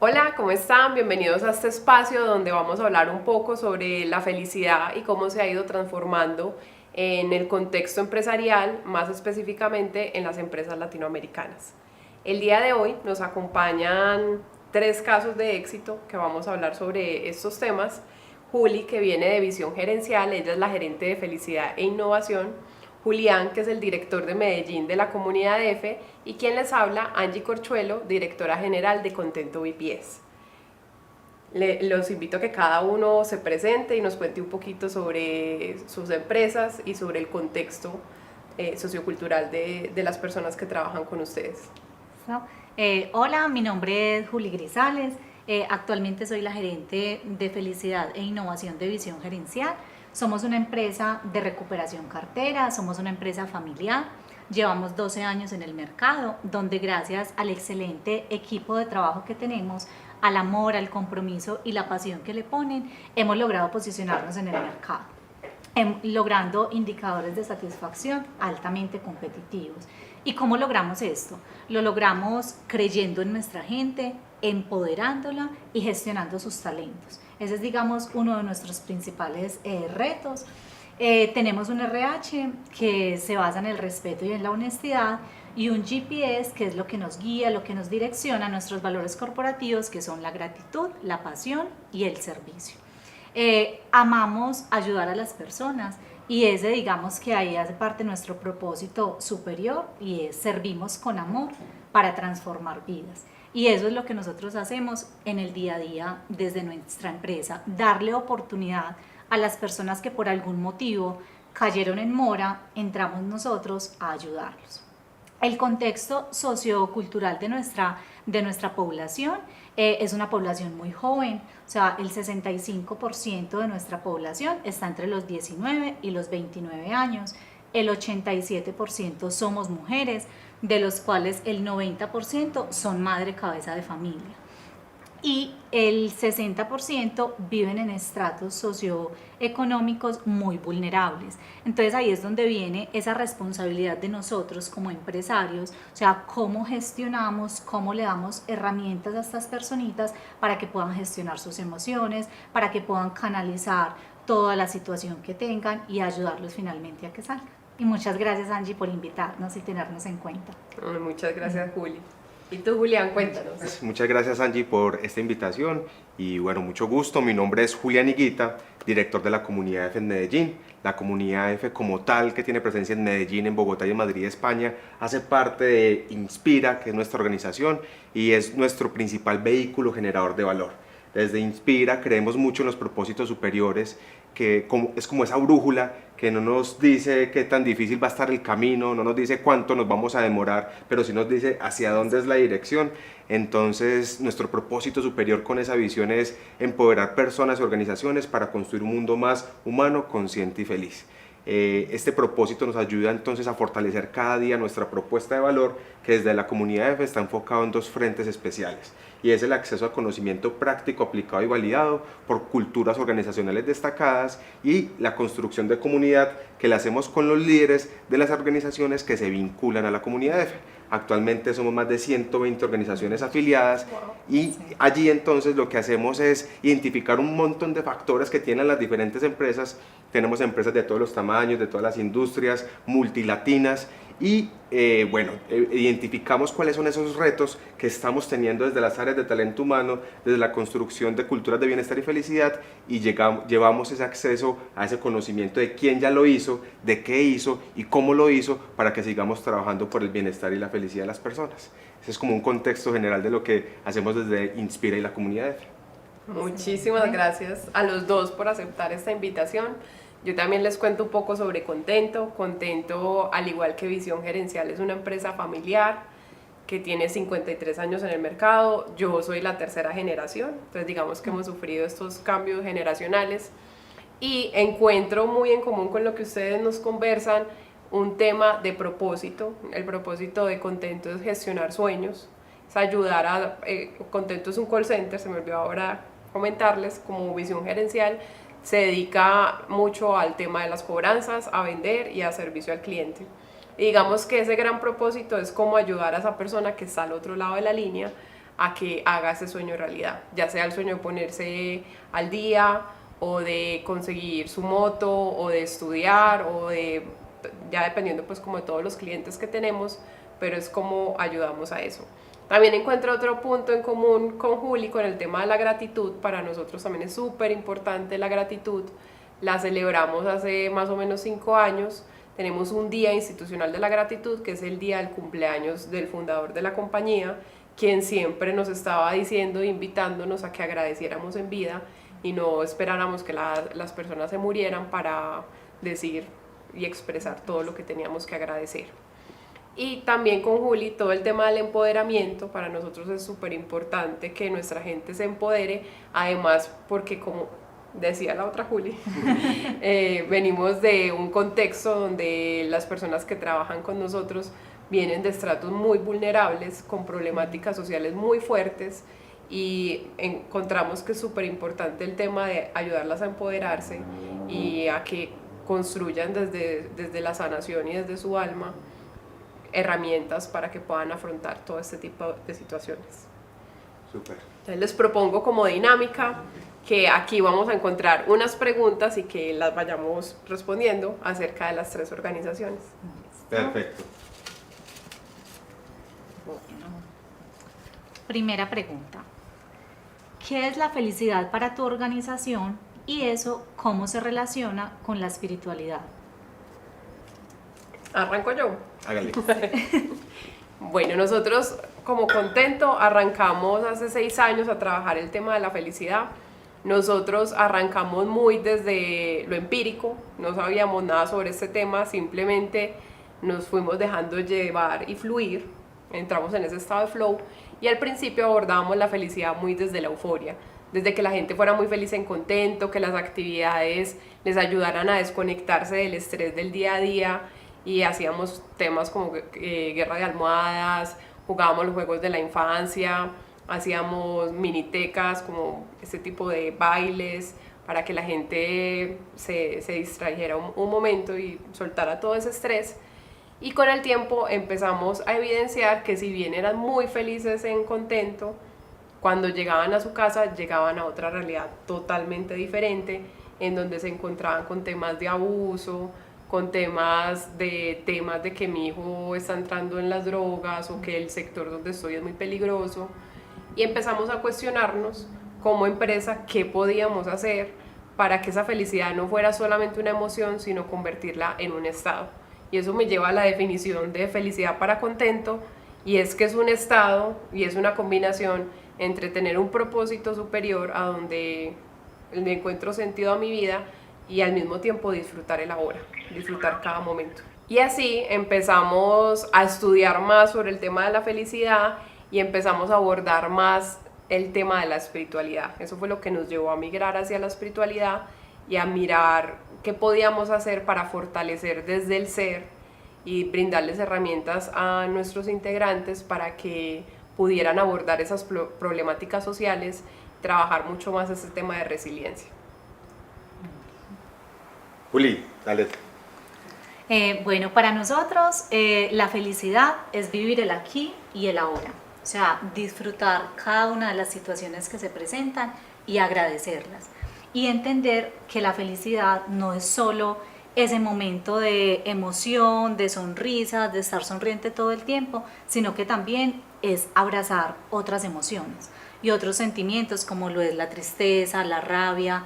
Hola, ¿cómo están? Bienvenidos a este espacio donde vamos a hablar un poco sobre la felicidad y cómo se ha ido transformando en el contexto empresarial, más específicamente en las empresas latinoamericanas. El día de hoy nos acompañan tres casos de éxito que vamos a hablar sobre estos temas. Juli, que viene de Visión Gerencial, ella es la gerente de felicidad e innovación. Julián, que es el director de Medellín de la comunidad EFE, y quien les habla, Angie Corchuelo, directora general de Contento BPS. Los invito a que cada uno se presente y nos cuente un poquito sobre sus empresas y sobre el contexto sociocultural de las personas que trabajan con ustedes. ¿No? Hola, mi nombre es Juli Grisales. Actualmente soy la gerente de felicidad e innovación de Visión Gerencial. Somos una empresa de recuperación cartera, somos una empresa familiar. Llevamos 12 años en el mercado, donde gracias al excelente equipo de trabajo que tenemos, al amor, al compromiso y la pasión que le ponen, hemos logrado posicionarnos en el mercado, logrando indicadores de satisfacción altamente competitivos. ¿Y cómo logramos esto? Lo logramos creyendo en nuestra gente, empoderándola y gestionando sus talentos. Ese es, digamos, uno de nuestros principales retos. Tenemos un RH que se basa en el respeto y en la honestidad, y un GPS que es lo que nos guía, lo que nos direcciona a nuestros valores corporativos, que son la gratitud, la pasión y el servicio. Amamos ayudar a las personas, y ese, digamos, que ahí hace parte de nuestro propósito superior, y es servimos con amor para transformar vidas. Y eso es lo que nosotros hacemos en el día a día desde nuestra empresa, darle oportunidad a las personas que por algún motivo cayeron en mora, entramos nosotros a ayudarlos. El contexto sociocultural de nuestra población es una población muy joven, o sea, el 65% de nuestra población está entre los 19 y los 29 años, el 87% somos mujeres, de los cuales el 90% son madre cabeza de familia, y el 60% viven en estratos socioeconómicos muy vulnerables. Entonces ahí es donde viene esa responsabilidad de nosotros como empresarios, o sea, cómo gestionamos, cómo le damos herramientas a estas personitas para que puedan gestionar sus emociones, para que puedan canalizar toda la situación que tengan y ayudarlos finalmente a que salgan. Y muchas gracias, Angie, por invitarnos y tenernos en cuenta. Muchas gracias, Juli. Y tú, Julián, cuéntanos. Muchas gracias, Angie, por esta invitación y bueno, mucho gusto. Mi nombre es Julián Higuita, director de la comunidad EFE en Medellín. La comunidad EFE como tal, que tiene presencia en Medellín, en Bogotá y en Madrid, España, hace parte de Inspira, que es nuestra organización y es nuestro principal vehículo generador de valor. Desde Inspira creemos mucho en los propósitos superiores, que es como esa brújula que no nos dice qué tan difícil va a estar el camino, no nos dice cuánto nos vamos a demorar, pero sí nos dice hacia dónde es la dirección. Entonces, nuestro propósito superior con esa visión es empoderar personas y organizaciones para construir un mundo más humano, consciente y feliz. Este propósito nos ayuda entonces a fortalecer cada día nuestra propuesta de valor, que desde la comunidad EFE está enfocado en dos frentes especiales, y es el acceso a conocimiento práctico, aplicado y validado por culturas organizacionales destacadas, y la construcción de comunidad que la hacemos con los líderes de las organizaciones que se vinculan a la comunidad EFE. Actualmente somos más de 120 organizaciones afiliadas, y allí entonces lo que hacemos es identificar un montón de factores que tienen las diferentes empresas. Tenemos empresas de todos los tamaños, de todas las industrias, multilatinas, y identificamos cuáles son esos retos que estamos teniendo desde las áreas de talento humano, desde la construcción de culturas de bienestar y felicidad, y llevamos ese acceso a ese conocimiento de quién ya lo hizo, de qué hizo y cómo lo hizo, para que sigamos trabajando por el bienestar y la felicidad de las personas. Ese es como un contexto general de lo que hacemos desde Inspira y la comunidad. Muchísimas gracias a los dos por aceptar esta invitación. Yo también les cuento un poco sobre Contento. Contento, al igual que Visión Gerencial, es una empresa familiar que tiene 53 años en el mercado. Yo soy la tercera generación, entonces digamos que hemos sufrido estos cambios generacionales, y encuentro muy en común con lo que ustedes nos conversan un tema de propósito. El propósito de Contento es gestionar sueños, es ayudar a... Contento es un call center, se me olvidó ahora comentarles, como Visión Gerencial se dedica mucho al tema de las cobranzas, a vender y a servicio al cliente. Y digamos que ese gran propósito es cómo ayudar a esa persona que está al otro lado de la línea a que haga ese sueño realidad, ya sea el sueño de ponerse al día o de conseguir su moto o de estudiar o de, ya dependiendo pues como de todos los clientes que tenemos, pero es como ayudamos a eso. También encuentro otro punto en común con Juli con el tema de la gratitud. Para nosotros también es súper importante la gratitud. La celebramos hace más o menos 5 años. Tenemos un día institucional de la gratitud, que es el día del cumpleaños del fundador de la compañía, quien siempre nos estaba diciendo e invitándonos a que agradeciéramos en vida y no esperáramos que las personas se murieran para decir y expresar todo lo que teníamos que agradecer. Y también con Juli, todo el tema del empoderamiento, para nosotros es súper importante que nuestra gente se empodere, además porque como decía la otra Juli, venimos de un contexto donde las personas que trabajan con nosotros vienen de estratos muy vulnerables, con problemáticas sociales muy fuertes, y encontramos que es súper importante el tema de ayudarlas a empoderarse y a que construyan desde la sanación y desde su alma herramientas para que puedan afrontar todo este tipo de situaciones. Súper. Entonces les propongo como dinámica que aquí vamos a encontrar unas preguntas y que las vayamos respondiendo acerca de las 3 organizaciones. Perfecto. Bueno, primera pregunta. ¿Qué es la felicidad para tu organización y eso cómo se relaciona con la espiritualidad? ¿Arranco yo? Hágale. Bueno, nosotros como Contento arrancamos hace 6 años a trabajar el tema de la felicidad. Nosotros arrancamos muy desde lo empírico, no sabíamos nada sobre este tema, simplemente nos fuimos dejando llevar y fluir, entramos en ese estado de flow y al principio abordábamos la felicidad muy desde la euforia, desde que la gente fuera muy feliz en Contento, que las actividades les ayudaran a desconectarse del estrés del día a día, y hacíamos temas como guerra de almohadas, jugábamos los juegos de la infancia, hacíamos minitecas, como este tipo de bailes, para que la gente se distrajera un momento y soltara todo ese estrés. Y con el tiempo empezamos a evidenciar que si bien eran muy felices en Contento, cuando llegaban a su casa llegaban a otra realidad totalmente diferente, en donde se encontraban con temas de abuso, con temas de que mi hijo está entrando en las drogas o que el sector donde estoy es muy peligroso, y empezamos a cuestionarnos como empresa qué podíamos hacer para que esa felicidad no fuera solamente una emoción, sino convertirla en un estado. Y eso me lleva a la definición de felicidad para Contento, y es que es un estado y es una combinación entre tener un propósito superior a donde le encuentro sentido a mi vida y al mismo tiempo disfrutar el ahora, disfrutar cada momento. Y así empezamos a estudiar más sobre el tema de la felicidad y empezamos a abordar más el tema de la espiritualidad. Eso fue lo que nos llevó a migrar hacia la espiritualidad y a mirar qué podíamos hacer para fortalecer desde el ser y brindarles herramientas a nuestros integrantes para que pudieran abordar esas problemáticas sociales, trabajar mucho más este tema de resiliencia. Juli, dale. Bueno, para nosotros la felicidad es vivir el aquí y el ahora, o sea, disfrutar cada una de las situaciones que se presentan y agradecerlas y entender que la felicidad no es solo ese momento de emoción, de sonrisa, de estar sonriente todo el tiempo, sino que también es abrazar otras emociones y otros sentimientos como lo es la tristeza, la rabia,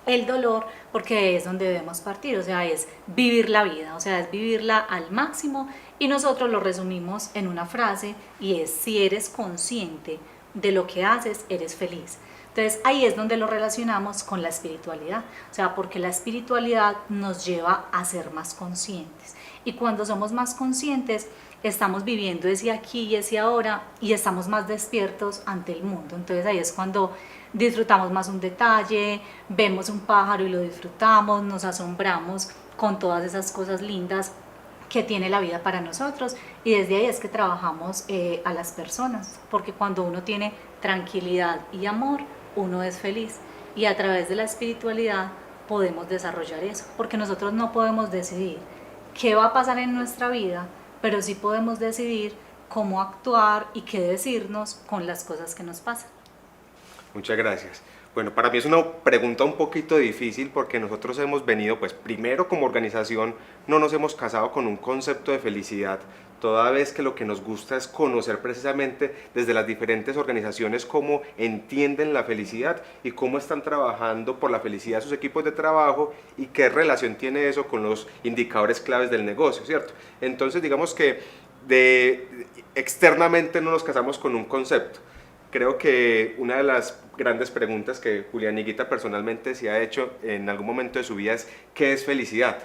el dolor, porque es donde debemos partir, o sea, es vivir la vida, o sea, es vivirla al máximo, y nosotros lo resumimos en una frase y es: si eres consciente de lo que haces, eres feliz. Entonces ahí es donde lo relacionamos con la espiritualidad, o sea, porque la espiritualidad nos lleva a ser más conscientes, y cuando somos más conscientes estamos viviendo ese aquí y ese ahora y estamos más despiertos ante el mundo. Entonces ahí es cuando disfrutamos más un detalle, vemos un pájaro y lo disfrutamos, nos asombramos con todas esas cosas lindas que tiene la vida para nosotros, y desde ahí es que trabajamos a las personas, porque cuando uno tiene tranquilidad y amor, uno es feliz, y a través de la espiritualidad podemos desarrollar eso, porque nosotros no podemos decidir qué va a pasar en nuestra vida, pero sí podemos decidir cómo actuar y qué decirnos con las cosas que nos pasan. Muchas gracias. Bueno, para mí es una pregunta un poquito difícil porque nosotros hemos venido, pues primero como organización no nos hemos casado con un concepto de felicidad, toda vez que lo que nos gusta es conocer precisamente desde las diferentes organizaciones cómo entienden la felicidad y cómo están trabajando por la felicidad de sus equipos de trabajo y qué relación tiene eso con los indicadores claves del negocio, ¿cierto? Entonces digamos que externamente no nos casamos con un concepto. Creo que una de las grandes preguntas que Julián Higuita personalmente se ha hecho en algún momento de su vida es ¿qué es felicidad?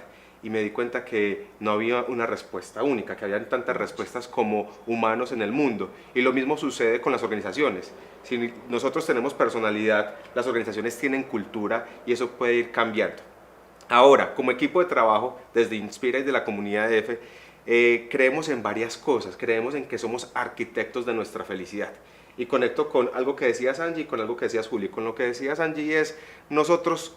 Y me di cuenta que no había una respuesta única, que habían tantas respuestas como humanos en el mundo. Y lo mismo sucede con las organizaciones. Si nosotros tenemos personalidad, las organizaciones tienen cultura y eso puede ir cambiando. Ahora, como equipo de trabajo, desde Inspira y de la comunidad de EFE, creemos en varias cosas. Creemos en que somos arquitectos de nuestra felicidad. Y conecto con algo que decías Angie y con algo que decías Juli. Con lo que decías Angie es, nosotros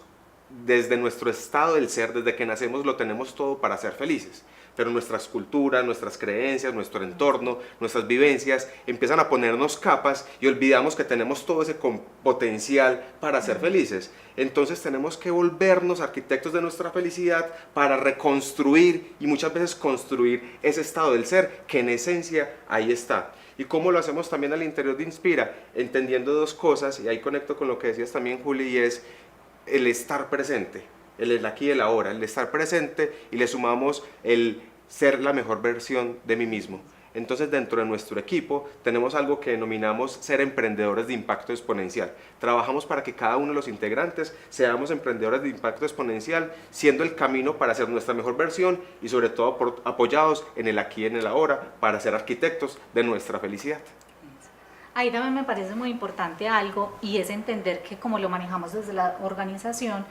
desde nuestro estado del ser, desde que nacemos lo tenemos todo para ser felices, pero nuestras culturas, nuestras creencias, nuestro entorno, nuestras vivencias empiezan a ponernos capas y olvidamos que tenemos todo ese potencial para ser felices. Entonces tenemos que volvernos arquitectos de nuestra felicidad para reconstruir y muchas veces construir ese estado del ser que en esencia ahí está. ¿Y cómo lo hacemos también al interior de Inspira? Entendiendo dos cosas, y ahí conecto con lo que decías también Juli, y es el estar presente, el aquí y el ahora, el estar presente, y le sumamos el ser la mejor versión de mí mismo. Entonces dentro de nuestro equipo tenemos algo que denominamos ser emprendedores de impacto exponencial. Trabajamos para que cada uno de los integrantes seamos emprendedores de impacto exponencial, siendo el camino para ser nuestra mejor versión y sobre todo apoyados en el aquí y en el ahora para ser arquitectos de nuestra felicidad. Ahí también me parece muy importante algo, y es entender que como lo manejamos desde la organización,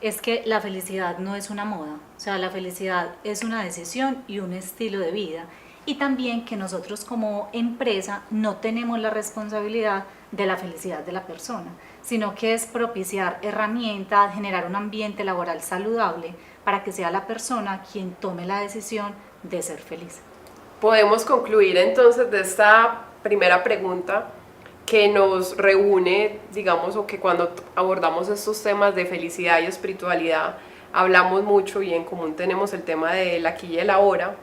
es que la felicidad no es una moda, o sea, la felicidad es una decisión y un estilo de vida. Y también que nosotros como empresa no tenemos la responsabilidad de la felicidad de la persona, sino que es propiciar herramientas, generar un ambiente laboral saludable para que sea la persona quien tome la decisión de ser feliz. Podemos concluir entonces de esta primera pregunta que nos reúne, digamos, o que cuando abordamos estos temas de felicidad y espiritualidad hablamos mucho y en común tenemos el tema del aquí y el ahora,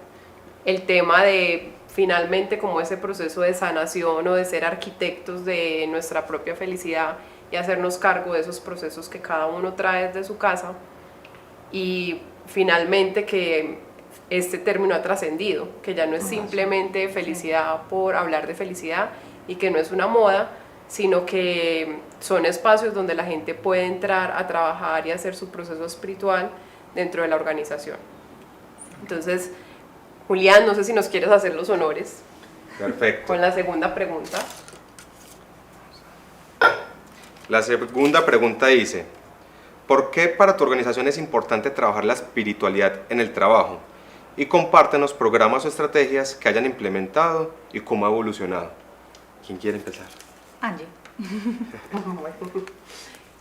el tema de finalmente como ese proceso de sanación o de ser arquitectos de nuestra propia felicidad y hacernos cargo de esos procesos que cada uno trae desde su casa, y finalmente que este término ha trascendido, que ya no es simplemente felicidad por hablar de felicidad y que no es una moda, sino que son espacios donde la gente puede entrar a trabajar y hacer su proceso espiritual dentro de la organización. Entonces, Julián, no sé si nos quieres hacer los honores. Perfecto. Con la segunda pregunta. La segunda pregunta dice, ¿por qué para tu organización es importante trabajar la espiritualidad en el trabajo? Y compártenos programas o estrategias que hayan implementado y cómo ha evolucionado. ¿Quién quiere empezar? Angie.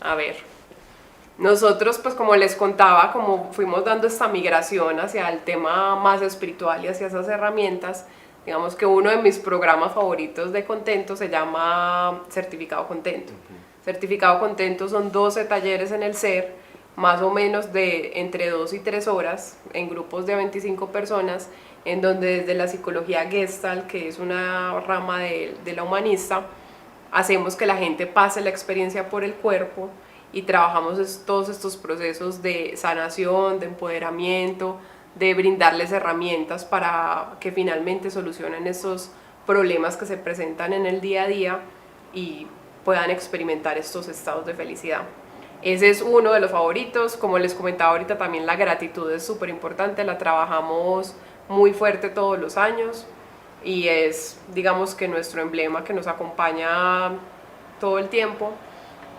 A ver, nosotros pues como les contaba, como fuimos dando esta migración hacia el tema más espiritual y hacia esas herramientas, digamos que uno de mis programas favoritos de Contento se llama Certificado Contento. Certificado Contento son 12 talleres en el ser, más o menos de entre 2 y 3 horas, en grupos de 25 personas, en donde desde la psicología Gestalt, que es una rama de la humanista, hacemos que la gente pase la experiencia por el cuerpo y trabajamos todos estos procesos de sanación, de empoderamiento, de brindarles herramientas para que finalmente solucionen estos problemas que se presentan en el día a día y puedan experimentar estos estados de felicidad. Ese es uno de los favoritos. Como les comentaba ahorita, también la gratitud es súper importante, la trabajamos muy fuerte todos los años y es, digamos, que nuestro emblema que nos acompaña todo el tiempo.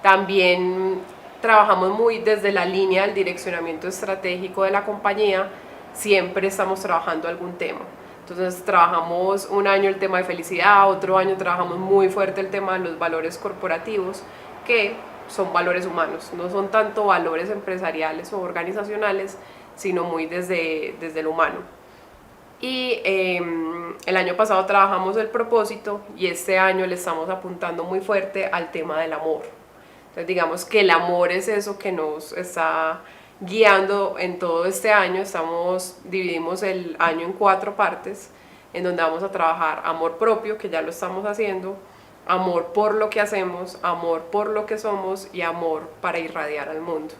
También trabajamos muy desde la línea del direccionamiento estratégico de la compañía, siempre estamos trabajando algún tema. Entonces trabajamos un año el tema de felicidad, otro año trabajamos muy fuerte el tema de los valores corporativos, que son valores humanos, no son tanto valores empresariales o organizacionales, sino muy desde lo humano. Y el año pasado trabajamos el propósito y este año le estamos apuntando muy fuerte al tema del amor. Entonces digamos que el amor es eso que nos está guiando en todo este año. Dividimos el año en 4 partes, en donde vamos a trabajar amor propio, que ya lo estamos haciendo, amor por lo que hacemos, amor por lo que somos y amor para irradiar al mundo.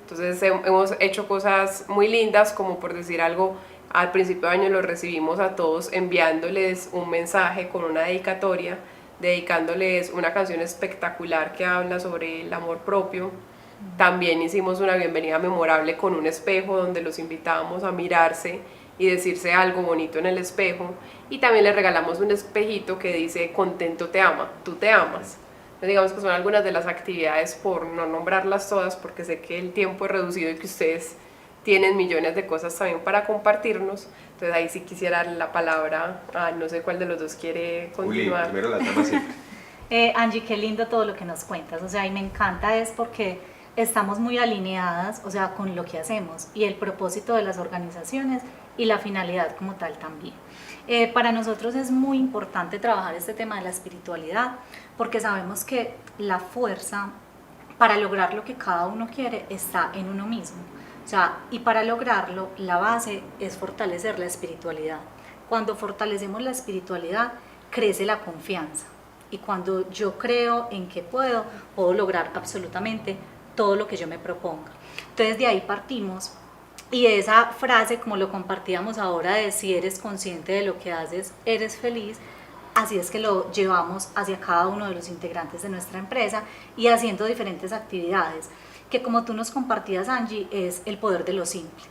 Entonces hemos hecho cosas muy lindas, como por decir algo, al principio de año los recibimos a todos enviándoles un mensaje con una dedicatoria, dedicándoles una canción espectacular que habla sobre el amor propio. También hicimos una bienvenida memorable con un espejo donde los invitábamos a mirarse y decirse algo bonito en el espejo, y también les regalamos un espejito que dice contento te ama, tú te amas. Entonces, digamos que son algunas de las actividades, por no nombrarlas todas porque sé que el tiempo es reducido y que ustedes tienen millones de cosas también para compartirnos. Entonces ahí sí quisiera darle la palabra a no sé cuál de los dos quiere continuar. Juli, primero las damas siempre. Angie, qué lindo todo lo que nos cuentas, o sea, y me encanta es porque estamos muy alineadas, o sea, con lo que hacemos y el propósito de las organizaciones y la finalidad como tal también. Para nosotros es muy importante trabajar este tema de la espiritualidad porque sabemos que la fuerza para lograr lo que cada uno quiere está en uno mismo. O sea, y para lograrlo, la base es fortalecer la espiritualidad. Cuando fortalecemos la espiritualidad, crece la confianza. Y cuando yo creo en que puedo lograr absolutamente todo lo que yo me proponga. Entonces de ahí partimos. Y esa frase, como lo compartíamos ahora, de si eres consciente de lo que haces, eres feliz, así es que lo llevamos hacia cada uno de los integrantes de nuestra empresa y haciendo diferentes actividades, que como tú nos compartías, Angie, es el poder de lo simple.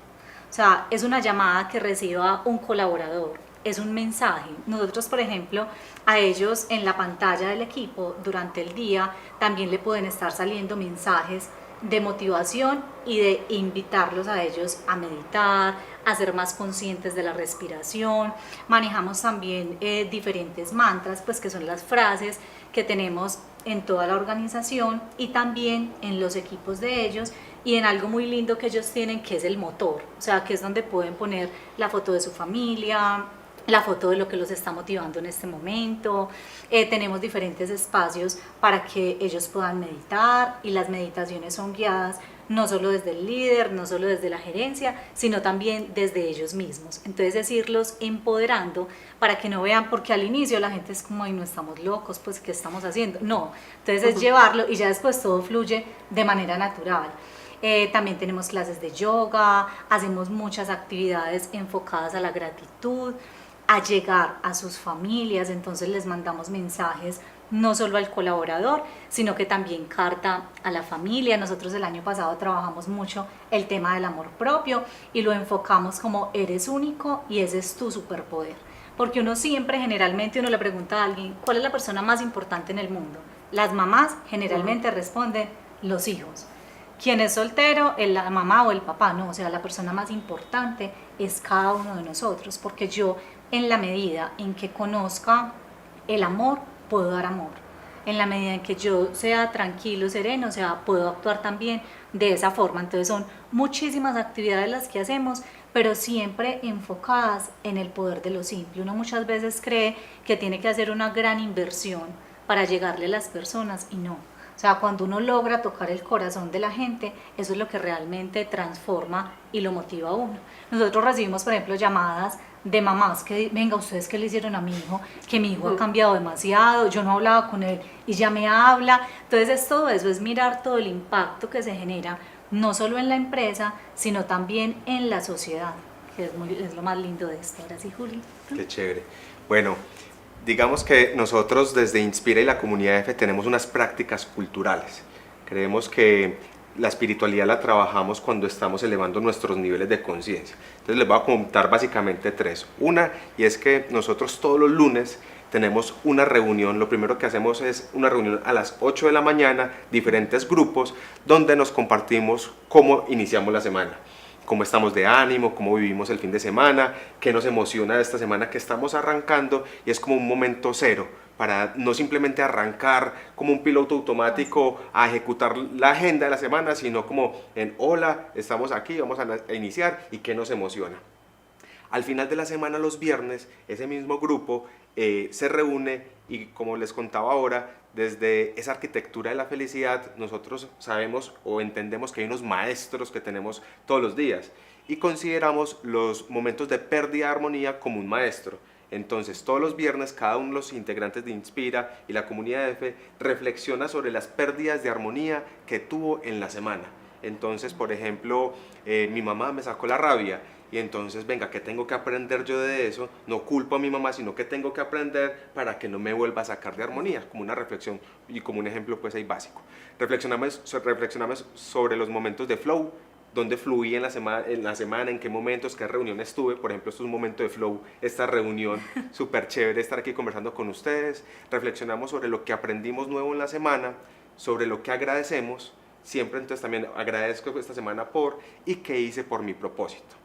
O sea, es una llamada que reciba un colaborador, es un mensaje. Nosotros, por ejemplo, a ellos en la pantalla del equipo durante el día también le pueden estar saliendo mensajes de motivación y de invitarlos a ellos a meditar, a ser más conscientes de la respiración. Manejamos también diferentes mantras, pues que son las frases que tenemos en toda la organización y también en los equipos de ellos, y en algo muy lindo que ellos tienen, que es el motor, o sea, que es donde pueden poner la foto de su familia, la foto de lo que los está motivando en este momento. Tenemos diferentes espacios para que ellos puedan meditar, y las meditaciones son guiadas no solo desde el líder, no solo desde la gerencia, sino también desde ellos mismos. Entonces es irlos empoderando para que no vean, porque al inicio la gente es como, ay, no, estamos locos, pues ¿qué estamos haciendo? No, entonces es llevarlo y ya después todo fluye de manera natural. También tenemos clases de yoga, hacemos muchas actividades enfocadas a la gratitud, a llegar a sus familias. Entonces les mandamos mensajes no solo al colaborador, sino que también carta a la familia. Nosotros el año pasado trabajamos mucho el tema del amor propio y lo enfocamos como eres único y ese es tu superpoder. Porque uno siempre, generalmente, uno le pregunta a alguien, ¿cuál es la persona más importante en el mundo? Las mamás generalmente responden, los hijos. ¿Quién es soltero? La mamá o el papá. No, o sea, la persona más importante es cada uno de nosotros, porque yo, en la medida en que conozca el amor, puedo dar amor. En la medida en que yo sea tranquilo, sereno, o sea, puedo actuar también de esa forma. Entonces son muchísimas actividades las que hacemos, pero siempre enfocadas en el poder de lo simple. Uno muchas veces cree que tiene que hacer una gran inversión para llegarle a las personas y no. O sea, cuando uno logra tocar el corazón de la gente, eso es lo que realmente transforma y lo motiva a uno. Nosotros recibimos, por ejemplo, llamadas de mamás que, venga, ¿ustedes qué le hicieron a mi hijo? Que mi hijo ha cambiado demasiado, yo no hablaba con él y ya me habla. Entonces es todo eso, es mirar todo el impacto que se genera, no solo en la empresa, sino también en la sociedad, que es lo más lindo de esto. Ahora sí, Juli. Qué chévere. Bueno, digamos que nosotros desde Inspira y la comunidad F tenemos unas prácticas culturales. Creemos que la espiritualidad la trabajamos cuando estamos elevando nuestros niveles de conciencia. Entonces les voy a contar básicamente 3. Una, y es que nosotros todos los lunes tenemos una reunión. Lo primero que hacemos es una reunión a las 8 de la mañana, diferentes grupos, donde nos compartimos cómo iniciamos la semana, cómo estamos de ánimo, cómo vivimos el fin de semana, qué nos emociona de esta semana que estamos arrancando, y es como un momento cero, para no simplemente arrancar como un piloto automático a ejecutar la agenda de la semana, sino como en hola, estamos aquí, vamos a iniciar y qué nos emociona. Al final de la semana, los viernes, ese mismo grupo se reúne y, como les contaba ahora, desde esa arquitectura de la felicidad, nosotros sabemos o entendemos que hay unos maestros que tenemos todos los días y consideramos los momentos de pérdida de armonía como un maestro. Entonces, todos los viernes, cada uno de los integrantes de Inspira y la comunidad EFE reflexiona sobre las pérdidas de armonía que tuvo en la semana. Entonces, por ejemplo, mi mamá me sacó la rabia y entonces, venga, ¿qué tengo que aprender yo de eso? No culpo a mi mamá, sino que tengo que aprender para que no me vuelva a sacar de armonía, como una reflexión y como un ejemplo pues ahí básico. Reflexionamos sobre los momentos de flow, dónde fluí en la semana, en qué momentos, qué reuniones tuve. Por ejemplo, esto es un momento de flow, esta reunión súper chévere, estar aquí conversando con ustedes. Reflexionamos sobre lo que aprendimos nuevo en la semana, sobre lo que agradecemos, siempre entonces también agradezco esta semana por y qué hice por mi propósito.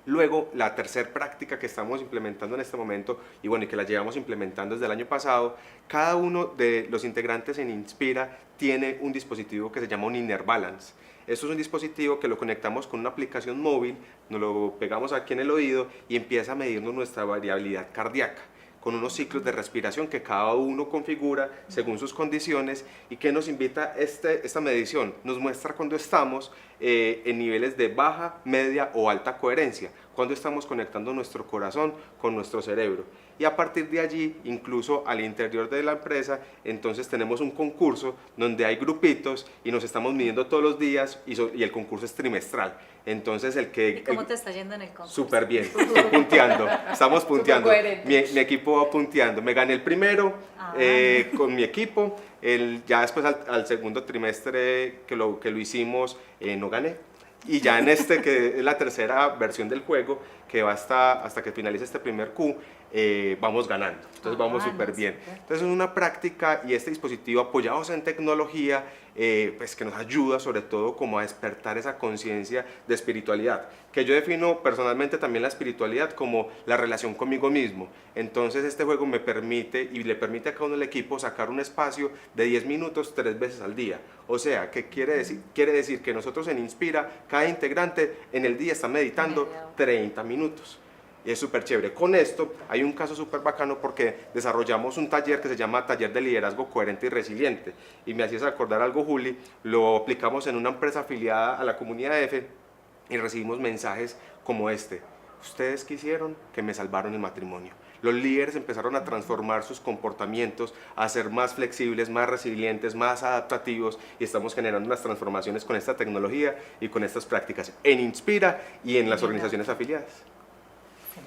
Luego, la tercera práctica que estamos implementando en este momento, y bueno, y que la llevamos implementando desde el año pasado, cada uno de los integrantes en Inspira tiene un dispositivo que se llama un Inner Balance. Esto es un dispositivo que lo conectamos con una aplicación móvil, nos lo pegamos aquí en el oído y empieza a medirnos nuestra variabilidad cardíaca, con unos ciclos de respiración que cada uno configura según sus condiciones y que nos invita esta medición, nos muestra cuando estamos en niveles de baja, media o alta coherencia, cuando estamos conectando nuestro corazón con nuestro cerebro. Y a partir de allí, incluso al interior de la empresa, entonces tenemos un concurso donde hay grupitos y nos estamos midiendo todos los días y el concurso es trimestral. Entonces ¿Y cómo te está yendo en el concurso? Súper bien, estoy punteando, estamos punteando, mi equipo va punteando, me gané el primero con mi equipo, ya después al segundo trimestre que lo hicimos no gané. Y ya en que es la tercera versión del juego, que va hasta que finalice este primer Q, vamos ganando, entonces vamos súper bien. Entonces es una práctica y este dispositivo apoyados en tecnología, pues que nos ayuda sobre todo como a despertar esa conciencia de espiritualidad, que yo defino personalmente también la espiritualidad como la relación conmigo mismo. Entonces este juego me permite y le permite a cada uno del equipo sacar un espacio de 10 minutos 3 veces al día. O sea, ¿qué quiere decir? Quiere decir que nosotros en Inspira, cada integrante en el día está meditando 30 minutos. Y es súper chévere. Con esto hay un caso súper bacano porque desarrollamos un taller que se llama Taller de Liderazgo Coherente y Resiliente. Y me hacías acordar algo, Juli, lo aplicamos en una empresa afiliada a la comunidad EFE y recibimos mensajes como este: ustedes quisieron que me salvaron el matrimonio. Los líderes empezaron a transformar sus comportamientos, a ser más flexibles, más resilientes, más adaptativos, y estamos generando unas transformaciones con esta tecnología y con estas prácticas en Inspira y en las organizaciones afiliadas.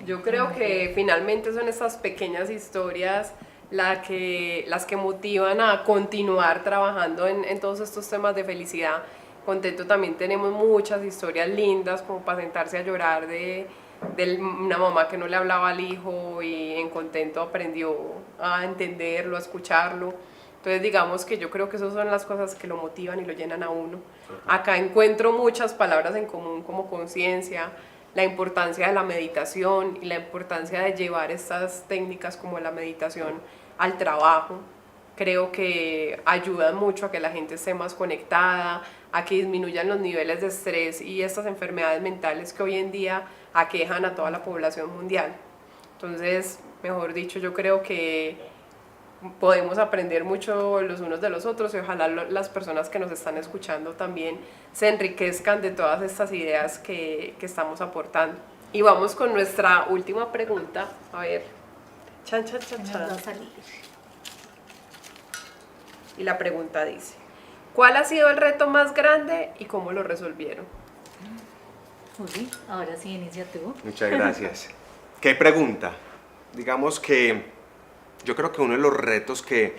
Yo creo que finalmente son estas pequeñas historias las que motivan a continuar trabajando en todos estos temas de felicidad. Contento también tenemos muchas historias lindas como para sentarse a llorar de una mamá que no le hablaba al hijo y en Contento aprendió a entenderlo, a escucharlo. Entonces digamos que yo creo que esas son las cosas que lo motivan y lo llenan a uno. Acá encuentro muchas palabras en común como conciencia, la importancia de la meditación y la importancia de llevar estas técnicas como la meditación al trabajo. Creo que ayudan mucho a que la gente esté más conectada, a que disminuyan los niveles de estrés y estas enfermedades mentales que hoy en día aquejan a toda la población mundial. Entonces, mejor dicho, yo creo que podemos aprender mucho los unos de los otros y ojalá las personas que nos están escuchando también se enriquezcan de todas estas ideas que estamos aportando. Y vamos con nuestra última pregunta. A ver, chan, chan, chan, chan. Y la pregunta dice: ¿cuál ha sido el reto más grande y cómo lo resolvieron? Uy, ahora sí, inicia tú. Muchas gracias. ¿Qué pregunta? Digamos que yo creo que uno de los retos que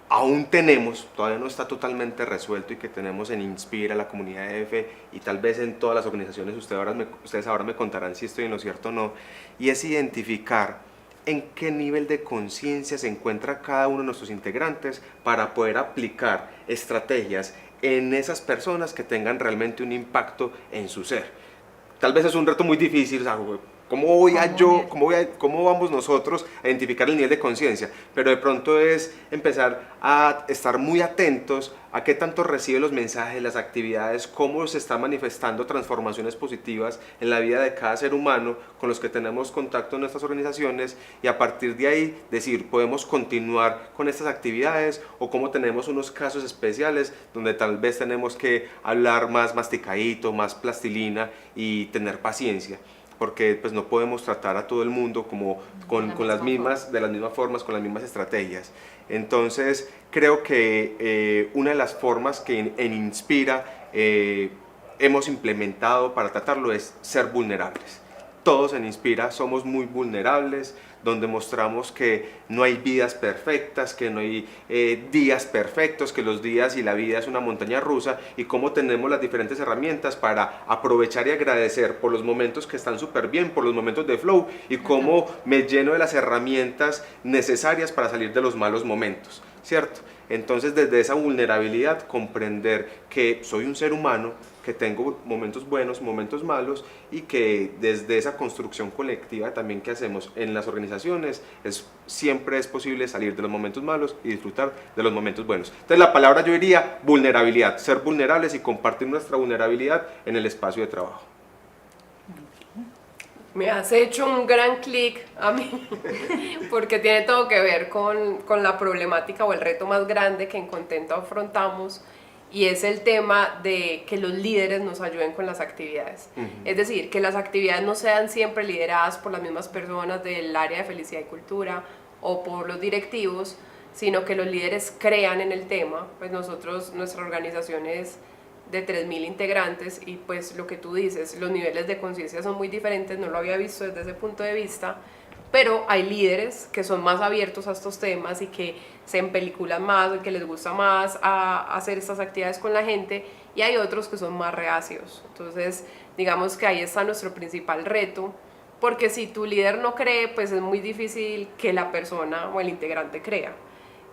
aún tenemos, todavía no está totalmente resuelto y que tenemos en Inspira, la comunidad EFE y tal vez en todas las organizaciones, ustedes ahora me contarán si estoy en lo cierto o no, y es identificar en qué nivel de conciencia se encuentra cada uno de nuestros integrantes para poder aplicar estrategias en esas personas que tengan realmente un impacto en su ser. Tal vez es un reto muy difícil, o sea, cómo vamos nosotros a identificar el nivel de conciencia? Pero de pronto es empezar a estar muy atentos a qué tanto recibe los mensajes, las actividades, cómo se están manifestando transformaciones positivas en la vida de cada ser humano con los que tenemos contacto en nuestras organizaciones, y a partir de ahí decir, podemos continuar con estas actividades, o cómo tenemos unos casos especiales donde tal vez tenemos que hablar más masticadito, más plastilina y tener paciencia, porque pues no podemos tratar a todo el mundo como de las mismas formas, con las mismas estrategias. Entonces creo que una de las formas que en Inspira hemos implementado para tratarlo es ser vulnerables. Todos en Inspira somos muy vulnerables, donde mostramos que no hay vidas perfectas, que no hay días perfectos, que los días y la vida es una montaña rusa, y cómo tenemos las diferentes herramientas para aprovechar y agradecer por los momentos que están súper bien, por los momentos de flow, y cómo me lleno de las herramientas necesarias para salir de los malos momentos, ¿cierto? Entonces, desde esa vulnerabilidad, comprender que soy un ser humano, que tengo momentos buenos, momentos malos, y que desde esa construcción colectiva también que hacemos en las organizaciones, siempre es posible salir de los momentos malos y disfrutar de los momentos buenos. Entonces la palabra yo diría vulnerabilidad, ser vulnerables y compartir nuestra vulnerabilidad en el espacio de trabajo. Me has hecho un gran clic a mí, porque tiene todo que ver con la problemática o el reto más grande que en Contento afrontamos, y es el tema de que los líderes nos ayuden con las actividades. Es decir, que las actividades no sean siempre lideradas por las mismas personas del área de felicidad y cultura o por los directivos, sino que los líderes crean en el tema. Pues nuestra organización es de 3.000 integrantes, y pues lo que tú dices, los niveles de conciencia son muy diferentes, no lo había visto desde ese punto de vista, pero hay líderes que son más abiertos a estos temas y que se empeliculan más, y que les gusta más hacer estas actividades con la gente, y hay otros que son más reacios. Entonces, digamos que ahí está nuestro principal reto, porque si tu líder no cree, pues es muy difícil que la persona o el integrante crea.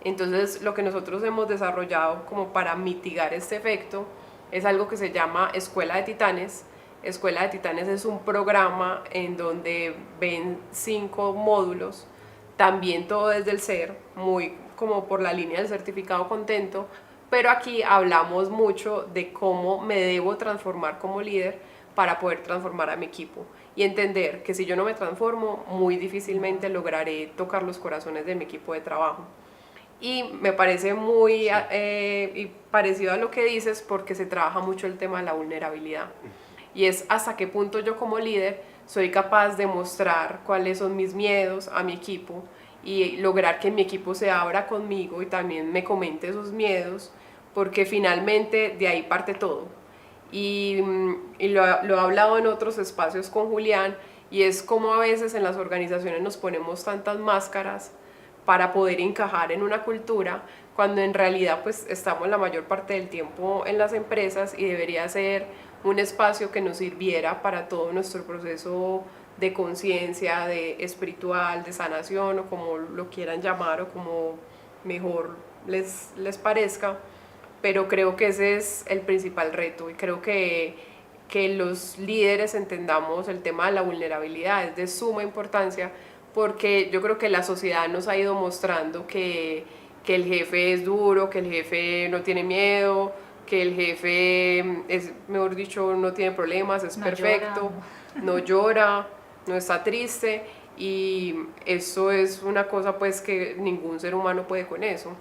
Entonces, lo que nosotros hemos desarrollado como para mitigar este efecto es algo que se llama Escuela de Titanes. Escuela de Titanes es un programa en donde ven 5 módulos, también todo desde el ser, muy como por la línea del certificado Contento, pero aquí hablamos mucho de cómo me debo transformar como líder para poder transformar a mi equipo, y entender que si yo no me transformo, muy difícilmente lograré tocar los corazones de mi equipo de trabajo. Y me parece muy parecido a lo que dices, porque se trabaja mucho el tema de la vulnerabilidad. Y es hasta qué punto yo como líder soy capaz de mostrar cuáles son mis miedos a mi equipo, y lograr que mi equipo se abra conmigo y también me comente esos miedos, porque finalmente de ahí parte todo. Y lo he hablado en otros espacios con Julián, y es como a veces en las organizaciones nos ponemos tantas máscaras para poder encajar en una cultura, cuando en realidad pues estamos la mayor parte del tiempo en las empresas, y debería ser un espacio que nos sirviera para todo nuestro proceso de conciencia, de espiritual, de sanación, o como lo quieran llamar, o como mejor les parezca. Pero creo que ese es el principal reto, y creo que los líderes entendamos el tema de la vulnerabilidad. Es de suma importancia, porque yo creo que la sociedad nos ha ido mostrando que el jefe es duro, que el jefe no tiene miedo, que el jefe es, mejor dicho, no tiene problemas, es perfecto, no llora, no está triste, y eso es una cosa pues que ningún ser humano puede con eso.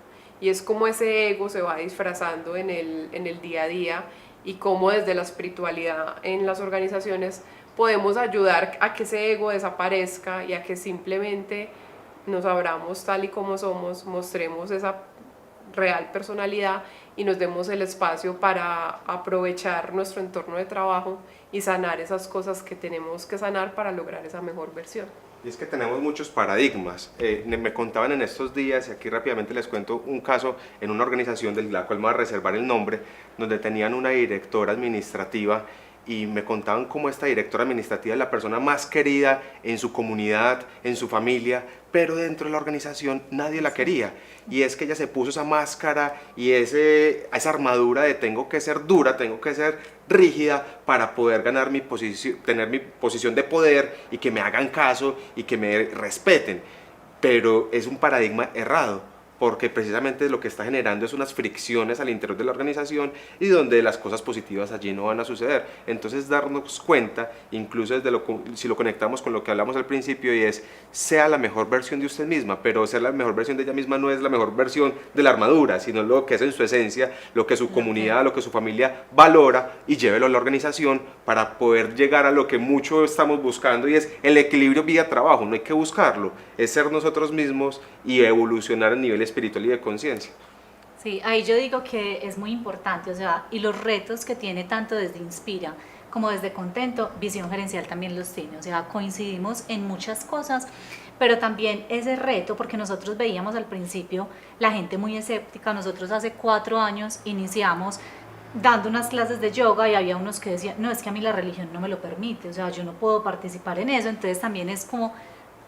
Y es como ese ego se va disfrazando en el día a día, y cómo desde la espiritualidad en las organizaciones podemos ayudar a que ese ego desaparezca, y a que simplemente nos abramos tal y como somos, mostremos esa real personalidad, y nos demos el espacio para aprovechar nuestro entorno de trabajo y sanar esas cosas que tenemos que sanar para lograr esa mejor versión. Y es que tenemos muchos paradigmas. Me contaban en estos días, y aquí rápidamente les cuento un caso en una organización de la cual me voy a reservar el nombre, donde tenían una directora administrativa, y me contaban cómo esta directora administrativa es la persona más querida en su comunidad, en su familia, pero dentro de la organización nadie la quería. Y es que ella se puso esa máscara y esa armadura de tengo que ser dura, tengo que ser rígida para poder ganar mi posición, tener mi posición de poder y que me hagan caso y que me respeten. Pero es un paradigma errado, porque precisamente lo que está generando es unas fricciones al interior de la organización y donde las cosas positivas allí no van a suceder. Entonces darnos cuenta, incluso si lo conectamos con lo que hablamos al principio, y es, sea la mejor versión de usted misma, pero ser la mejor versión de ella misma no es la mejor versión de la armadura, sino lo que es en su esencia, lo que su comunidad, lo que su familia valora, y llévelo a la organización para poder llegar a lo que mucho estamos buscando, y es el equilibrio vida-trabajo. No hay que buscarlo, es ser nosotros mismos y evolucionar a nivel espiritual y de conciencia. Sí, ahí yo digo que es muy importante, o sea, y los retos que tiene tanto desde Inspira como desde Contento, Visión Gerencial también los tiene, o sea, coincidimos en muchas cosas, pero también ese reto, porque nosotros veíamos al principio la gente muy escéptica. Nosotros hace 4 años iniciamos dando unas clases de yoga y había unos que decían, no, es que a mí la religión no me lo permite, o sea, yo no puedo participar en eso. Entonces también es como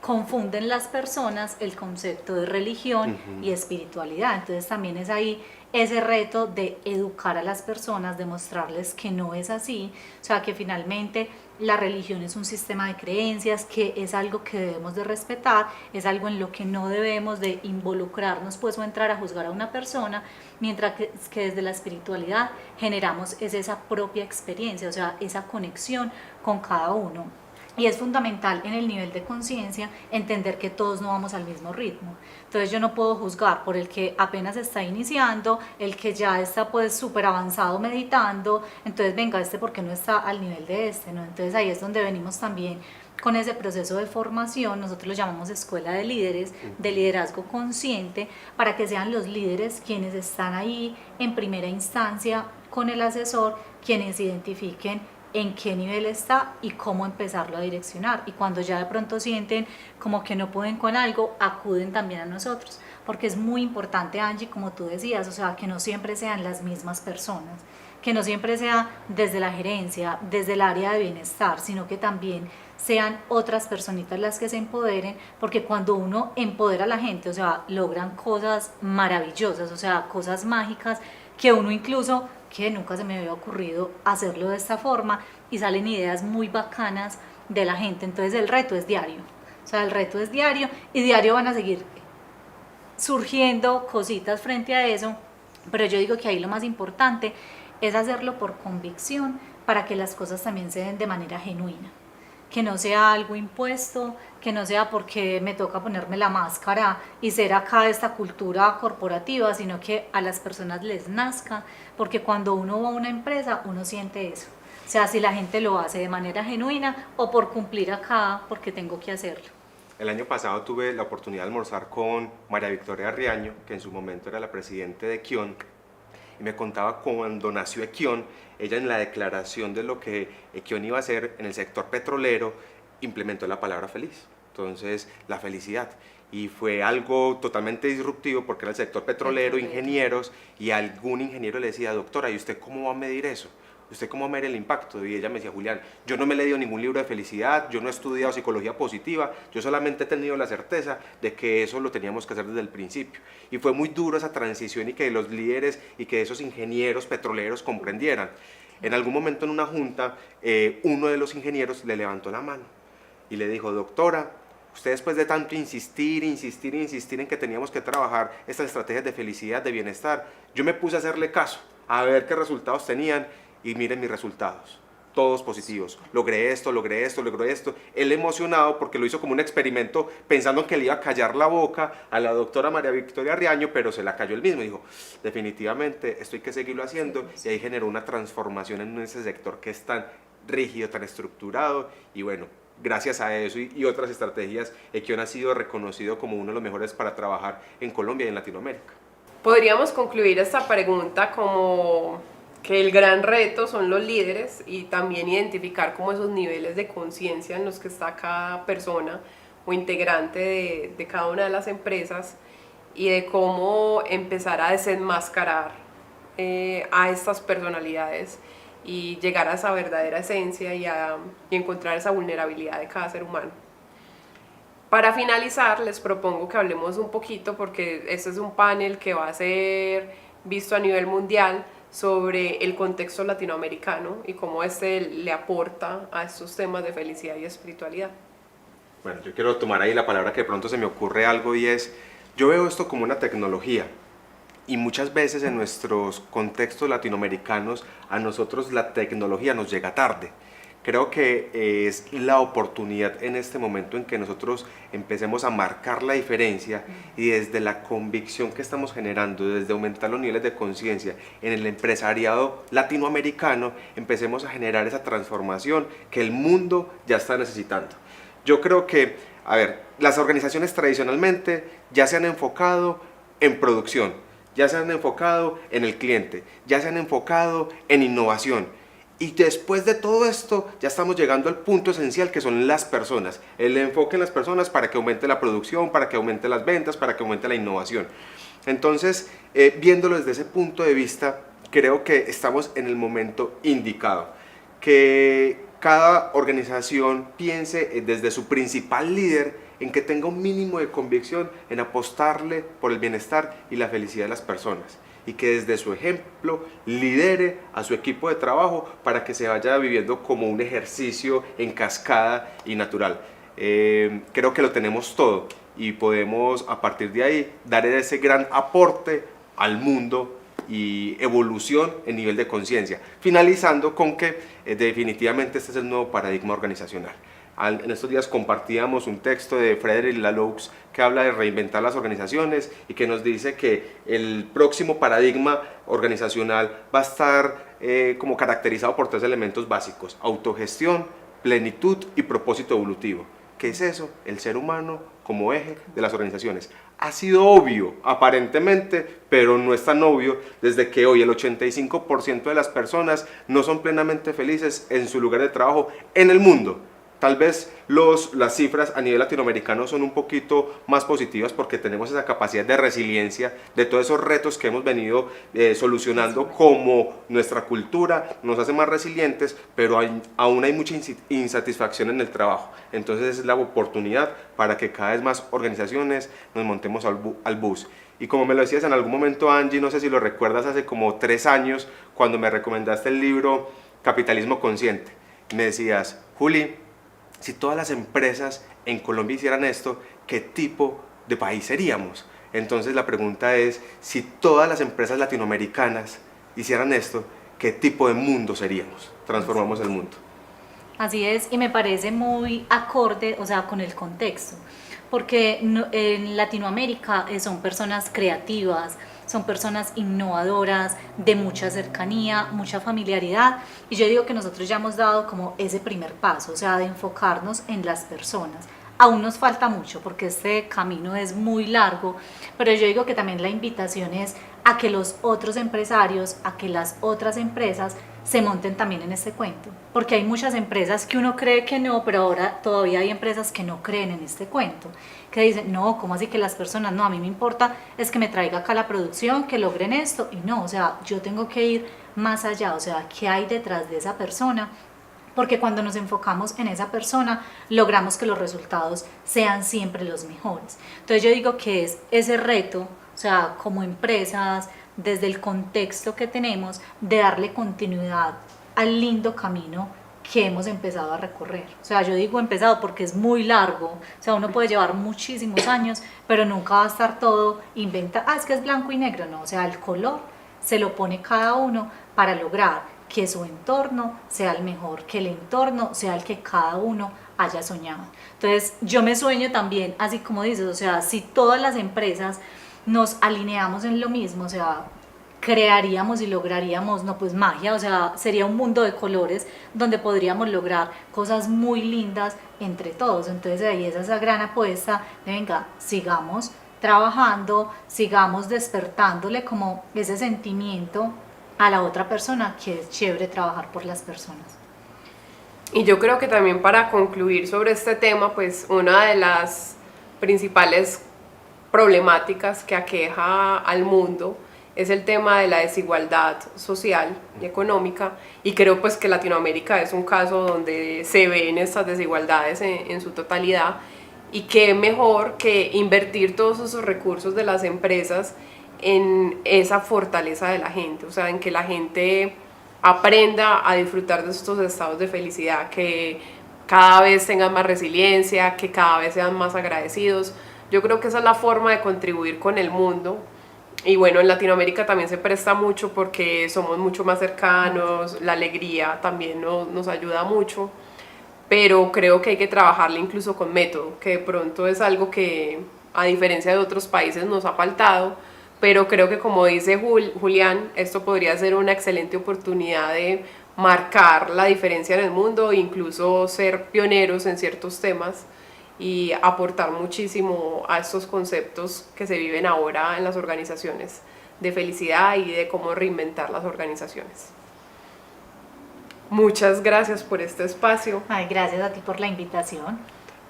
confunden las personas el concepto de religión y espiritualidad. Entonces también es ahí ese reto de educar a las personas, de mostrarles que no es así, o sea, que finalmente la religión es un sistema de creencias, que es algo que debemos de respetar, es algo en lo que no debemos de involucrarnos pues o entrar a juzgar a una persona, mientras que desde la espiritualidad generamos esa propia experiencia, o sea, esa conexión con cada uno. Y es fundamental en el nivel de conciencia entender que todos no vamos al mismo ritmo. Entonces yo no puedo juzgar por el que apenas está iniciando, el que ya está pues súper avanzado meditando, entonces venga, porque no está al nivel de ¿no? Entonces ahí es donde venimos también con ese proceso de formación. Nosotros lo llamamos escuela de líderes, de liderazgo consciente, para que sean los líderes quienes están ahí en primera instancia con el asesor, quienes identifiquen en qué nivel está y cómo empezarlo a direccionar. Y cuando ya de pronto sienten como que no pueden con algo, acuden también a nosotros, porque es muy importante, Angie, como tú decías, o sea, que no siempre sean las mismas personas, que no siempre sea desde la gerencia, desde el área de bienestar, sino que también sean otras personitas las que se empoderen, porque cuando uno empodera a la gente, o sea, logran cosas maravillosas, o sea, cosas mágicas que uno incluso, que nunca se me había ocurrido hacerlo de esta forma, y salen ideas muy bacanas de la gente. Entonces el reto es diario, o sea, el reto es diario, y diario van a seguir surgiendo cositas frente a eso, pero yo digo que ahí lo más importante es hacerlo por convicción, para que las cosas también se den de manera genuina, que no sea algo impuesto, que no sea porque me toca ponerme la máscara y ser acá esta cultura corporativa, sino que a las personas les nazca, porque cuando uno va a una empresa, uno siente eso. O sea, si la gente lo hace de manera genuina o por cumplir acá, porque tengo que hacerlo. El año pasado tuve la oportunidad de almorzar con María Victoria Riaño, que en su momento era la presidente de Equión, y me contaba cuando nació Equión, ella en la declaración de lo que Equión iba a hacer en el sector petrolero, implementó la palabra feliz. Entonces, la felicidad. Y fue algo totalmente disruptivo, porque era el sector petrolero, ingenieros, y algún ingeniero le decía, doctora, ¿y usted cómo va a medir eso? ¿Usted cómo va a medir el impacto? Y ella me decía, Julián, yo no me he leído ningún libro de felicidad, yo no he estudiado psicología positiva, yo solamente he tenido la certeza de que eso lo teníamos que hacer desde el principio. Y fue muy duro esa transición, y que los líderes y que esos ingenieros petroleros comprendieran. En algún momento en una junta, uno de los ingenieros le levantó la mano y le dijo, doctora, usted después de tanto insistir en que teníamos que trabajar estas estrategias de felicidad, de bienestar, yo me puse a hacerle caso, a ver qué resultados tenían, y miren mis resultados, todos positivos. Logré esto. Él emocionado porque lo hizo como un experimento, pensando que le iba a callar la boca a la doctora María Victoria Riaño, pero se la cayó él mismo y dijo, definitivamente esto hay que seguirlo haciendo, y ahí generó una transformación en ese sector que es tan rígido, tan estructurado, y bueno, gracias a eso y otras estrategias, Equión ha sido reconocido como uno de los mejores para trabajar en Colombia y en Latinoamérica. Podríamos concluir esta pregunta como que el gran reto son los líderes, y también identificar como esos niveles de conciencia en los que está cada persona o integrante de cada una de las empresas, y de cómo empezar a desenmascarar a estas personalidades y llegar a esa verdadera esencia y encontrar esa vulnerabilidad de cada ser humano. Para finalizar, les propongo que hablemos un poquito, porque este es un panel que va a ser visto a nivel mundial, sobre el contexto latinoamericano y cómo este le aporta a estos temas de felicidad y espiritualidad. Bueno, yo quiero tomar ahí la palabra que de pronto se me ocurre algo y es, yo veo esto como una tecnología y muchas veces en nuestros contextos latinoamericanos a nosotros la tecnología nos llega tarde. Creo que es la oportunidad en este momento en que nosotros empecemos a marcar la diferencia y desde la convicción que estamos generando, desde aumentar los niveles de conciencia en el empresariado latinoamericano, empecemos a generar esa transformación que el mundo ya está necesitando. Yo creo que, a ver, las organizaciones tradicionalmente ya se han enfocado en producción, ya se han enfocado en el cliente, ya se han enfocado en innovación. Y después de todo esto, ya estamos llegando al punto esencial que son las personas. El enfoque en las personas para que aumente la producción, para que aumente las ventas, para que aumente la innovación. Entonces, viéndolo desde ese punto de vista, creo que estamos en el momento indicado. Que cada organización piense desde su principal líder en que tenga un mínimo de convicción en apostarle por el bienestar y la felicidad de las personas. Y que desde su ejemplo lidere a su equipo de trabajo para que se vaya viviendo como un ejercicio en cascada y natural. Creo que lo tenemos todo y podemos a partir de ahí dar ese gran aporte al mundo y evolución en nivel de conciencia, finalizando con que definitivamente este es el nuevo paradigma organizacional. En estos días compartíamos un texto de Frederick Laloux que habla de reinventar las organizaciones y que nos dice que el próximo paradigma organizacional va a estar como caracterizado por 3 elementos básicos: autogestión, plenitud y propósito evolutivo. ¿Qué es eso? El ser humano como eje de las organizaciones. Ha sido obvio, aparentemente, pero no es tan obvio desde que hoy el 85% de las personas no son plenamente felices en su lugar de trabajo en el mundo. Tal vez las cifras a nivel latinoamericano son un poquito más positivas porque tenemos esa capacidad de resiliencia de todos esos retos que hemos venido solucionando, como nuestra cultura nos hace más resilientes, pero aún hay mucha insatisfacción en el trabajo. Entonces es la oportunidad para que cada vez más organizaciones nos montemos al bus. Y como me lo decías en algún momento, Angie, no sé si lo recuerdas, hace como 3 años, cuando me recomendaste el libro Capitalismo Consciente, me decías: Juli, si todas las empresas en Colombia hicieran esto, ¿qué tipo de país seríamos? Entonces la pregunta es, si todas las empresas latinoamericanas hicieran esto, ¿qué tipo de mundo seríamos? Transformamos el mundo. Así es, y me parece muy acorde, o sea, con el contexto, porque en Latinoamérica son personas creativas, son personas innovadoras, de mucha cercanía, mucha familiaridad, y yo digo que nosotros ya hemos dado como ese primer paso, o sea, de enfocarnos en las personas. Aún nos falta mucho porque este camino es muy largo, pero yo digo que también la invitación es a que los otros empresarios, a que las otras empresas se monten también en este cuento, porque hay muchas empresas que uno cree que no, pero ahora todavía hay empresas que no creen en este cuento, que dicen: no, ¿cómo así que las personas? No, a mí me importa es que me traiga acá la producción, que logren esto, y no, o sea, yo tengo que ir más allá, o sea, ¿qué hay detrás de esa persona? Porque cuando nos enfocamos en esa persona, logramos que los resultados sean siempre los mejores. Entonces yo digo que es ese reto, o sea, como empresas, desde el contexto que tenemos, de darle continuidad al lindo camino que hemos empezado a recorrer. O sea, yo digo empezado porque es muy largo, o sea, uno puede llevar muchísimos años, pero nunca va a estar todo inventado, es que es blanco y negro, no, o sea, el color se lo pone cada uno para lograr que su entorno sea el mejor, que el entorno sea el que cada uno haya soñado. Entonces, yo me sueño también, así como dices, o sea, si todas las empresas nos alineamos en lo mismo, o sea, crearíamos y lograríamos, no pues magia, o sea, sería un mundo de colores donde podríamos lograr cosas muy lindas entre todos. Entonces ahí es esa gran apuesta de venga, sigamos trabajando, sigamos despertándole como ese sentimiento a la otra persona, que es chévere trabajar por las personas. Y yo creo que también, para concluir sobre este tema, pues una de las principales problemáticas que aqueja al mundo es el tema de la desigualdad social y económica, y creo pues que Latinoamérica es un caso donde se ven estas desigualdades en su totalidad, y qué mejor que invertir todos esos recursos de las empresas en esa fortaleza de la gente, o sea, en que la gente aprenda a disfrutar de estos estados de felicidad, que cada vez tengan más resiliencia, que cada vez sean más agradecidos. Yo creo que esa es la forma de contribuir con el mundo. Y bueno, en Latinoamérica también se presta mucho porque somos mucho más cercanos, la alegría también nos ayuda mucho, pero creo que hay que trabajarle incluso con método, que de pronto es algo que a diferencia de otros países nos ha faltado, pero creo que como dice Julián, esto podría ser una excelente oportunidad de marcar la diferencia en el mundo e incluso ser pioneros en ciertos temas y aportar muchísimo a estos conceptos que se viven ahora en las organizaciones de felicidad y de cómo reinventar las organizaciones. Muchas gracias por este espacio. Ay, gracias a ti por la invitación.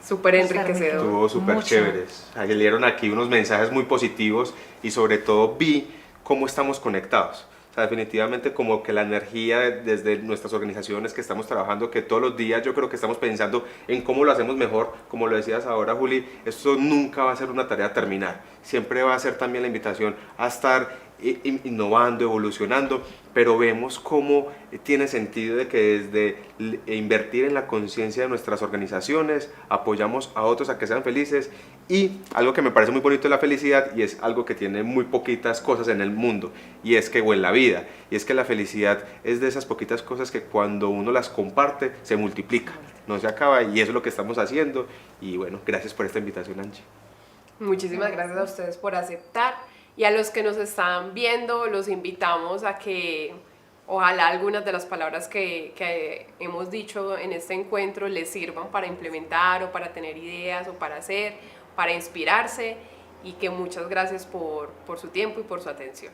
Súper enriquecedor. Estuvo súper Mucho. chéveres. Salieron aquí unos mensajes muy positivos y sobre todo vi cómo estamos conectados. O sea, definitivamente como que la energía desde nuestras organizaciones que estamos trabajando, que todos los días yo creo que estamos pensando en cómo lo hacemos mejor, como lo decías ahora, Juli, esto nunca va a ser una tarea a terminar. Siempre va a ser también la invitación a estar innovando, evolucionando, pero vemos cómo tiene sentido de que desde invertir en la conciencia de nuestras organizaciones, apoyamos a otros a que sean felices. Y algo que me parece muy bonito de la felicidad, y es algo que tiene muy poquitas cosas en el mundo, y es que, o en la vida, y es que la felicidad es de esas poquitas cosas que cuando uno las comparte, se multiplica, no se acaba, y eso es lo que estamos haciendo. Y bueno, gracias por esta invitación, Angie. Muchísimas gracias a ustedes por aceptar, y a los que nos están viendo los invitamos a que ojalá algunas de las palabras que hemos dicho en este encuentro les sirvan para implementar o para tener ideas o para hacer, para inspirarse, y que muchas gracias por su tiempo y por su atención.